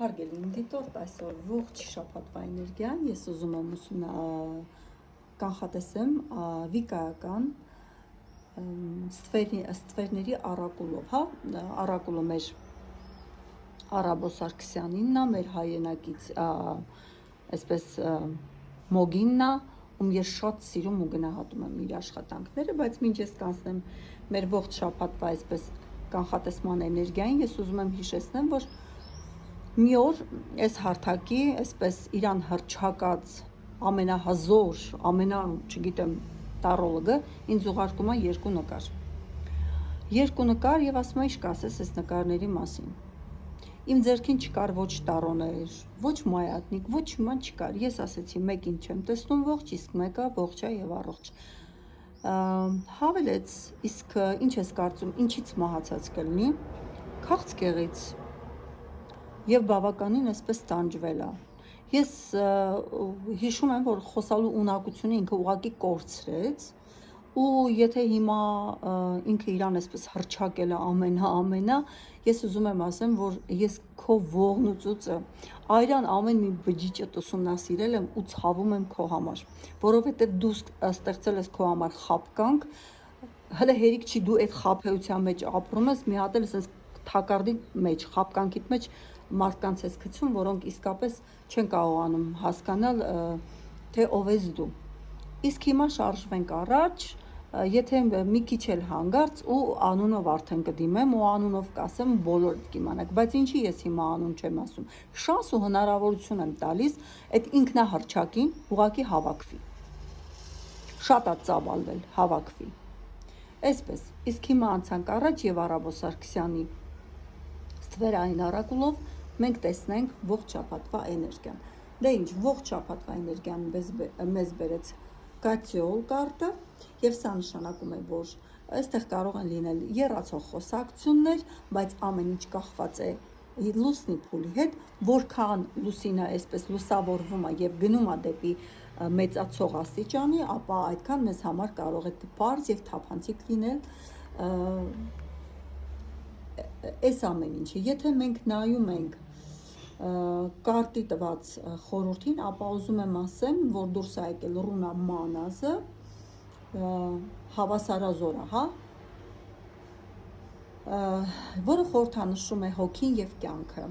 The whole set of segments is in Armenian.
Հարգելի դիտորդ, այսօր ողջ շաբաթվա էներգիան ես ուզում եմ կանխատեսեմ վիկայական ստվերների առակուլով, հա, առակուլը մեր Արաբո Սարգսյանինն է, մեր հայրենակից այսպես Մոգինն է, ում ես շատ սիրում ու գնահատում եմ իր աշխատանքները, բայց մինչ ես կանցնեմ մեր ողջ շաբաթվա այսպես կանխատեսման էներգիային, ես ուզում եմ հիշեցնեմ, որ մի օր այս հարթակի այսպես իրան հռչակած ամենահզոր, չգիտեմ, տառոլոգը ինձ ուղարկում է երկու նկար եւ ասում է ինչ կասես այս նկարների մասին։ Իմ ձեռքին չկար ոչ տառոներ, ոչ մայատնիկ, ոչ մի չկար։ Ես ասեցի մեկին չեմ տեսնում ողջ, իսկ մեկը ողջ է եւ առողջ։ Հավելեց, իսկ ինչ ես կարծում, ինչից մահացած կլինի։ Քաղցկեղից։ Եվ բավականին այսպես տանջվել է։ Ես հիշում եմ, որ խոսալու ունակությունը ինքը ուղղակի կորցրեց, ու եթե հիմա ինքը իրան այսպես հռչակել է ամենա, ես ուզում եմ ասեմ, որ ես քո ողն ու ծուծը, այրան ամեն մի բջիջդ ուսումնասիրել եմ ու ցավում եմ քո համար, որովհետև դու ստեղծել ես քո համար խաբկանք, հələ հերիք չի դու այդ խաբեության մեջ ապրում ես, մի հատ էլ ասես թակարդի մեջ, խաբկանքիդ մեջ մարդկանց ես գցում, որոնք իսկապես չեն կարողանում հասկանալ, թե ով ես դու։ Իսկ հիմա շարժվենք առաջ, եթե մի քիչ էլ հանգարց ու անունով արդեն կդիմեմ ու անունով կասեմ, բոլորդ կիմանաք, բայց ինչի ես հիմա անուն չեմ ասում։ Շանս ու հնարավորություն եմ տալիս այդ ինքնահռչակին ուղղակի հավաքվի։ Շատ է ծավալվել, հավաքվի։ Այսպես, իսկ հիմա անցանք առաջ եւ Արաբո Սարգսյանի ստվերային առակուլով մենք տեսնենք ողջ շաբաթվա էներգիան։ Դե ինչ, ողջ շաբաթվա էներգիան մեզ բերեց Կատյոլ կարտը, եւ սա նշանակում է, որ այստեղ կարող են լինել եռացող խոսակցություններ, բայց ամեն ինչ կախված է լուսնի փուլի հետ, որքան լուսինը այսպես լուսավորվում է եւ գնում է դեպի մեծացող աստիճանի, ապա այդքան մեզ համար կարող է պարզ եւ թափանցիկ լինել այս ամեն ինչը։ Եթե մենք նայում ենք կարտի տված խորհրդին, ապա ուզում եմ ասեմ, որ դուրս է եկել Ռունա Մանազը, հավասարազորը, հա, որը խորհրդանշում է հոգին եւ կյանքը։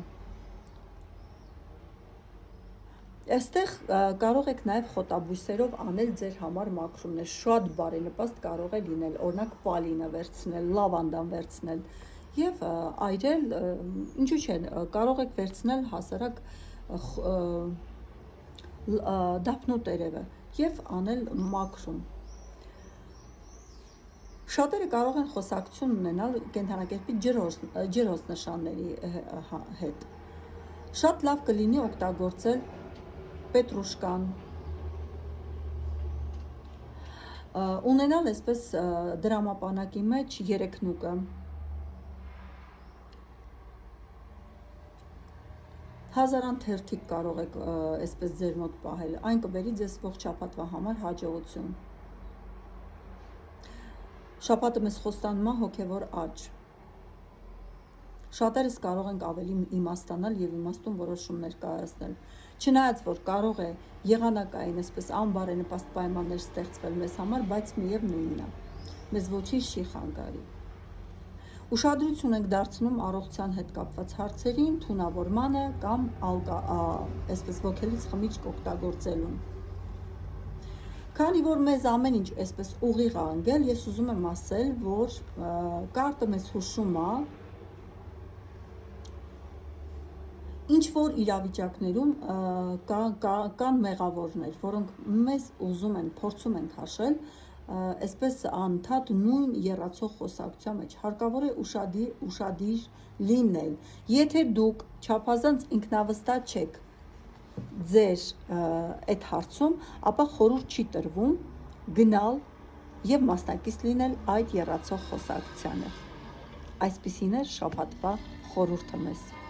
Այստեղ կարող եք նաեւ խոտաբույսերով անել ձեր համար մաքրումներ, շատ բարենպաստ կարող է լինել, օրինակ պալինը վերցնել, լավանդան վերցնել եւ այրել, ինչու՞ չէ, կարող եք վերցնել հասարակ դափնու տերևը եւ անել մաքրում։ Շատերը կարող են խոսակցություն ունենալ կենդանակերպի ջրոց նշանների հետ։ Շատ լավ կլինի օգտագործել պետրուշկան, ունենալ այսպես դրամապանակի մեջ երեքնուկը, հազարան թերթիկ կարող եք այսպես ձեր մոտ պահել, այն կբերի ձեզ ողջ շաբաթվա համար հաջողություն։ Շաբաթը մեզ խոստանում է հոգևոր աճ։ Շատերս կարող ենք ավելի իմաստանալ եւ իմաստուն որոշումներ կայացնել։ Չնայած որ կարող է եղանակային այսպես անբարենպաստ պայմաններ ստեղծվել մեզ համար, բայց միևնույնն է, մեզ ոչինչ չի խանգարի։ Ուշադրություն ենք դարձնում առողջության հետ կապված հարցերին, թունավորմանը կամ այսպես ոգելից խմիչք օգտագործելուն։ Քանի որ մեզ ամեն ինչ այսպես ուղիղ է ընկել, ես ուզում եմ ասել, որ կարտը մեզ հուշում է ինչ որ իրավիճակներում կան մեղավորներ, որոնք մեզ ուզում են, փորձում են քաշել, այսպես անընդհատ նույն եռացող խոսակցության մեջ, հարկավոր է ուշադիր լինել։ Եթե դուք չափազանց ինքնավստահ չեք ձեր այդ հարցում, ապա խորհուրդ չի տրվում գնալ եւ մասնակից լինել այդ եռացող խոսակցությանը։ Այսպիսին է շաբաթվա խորհուրդը մեզ։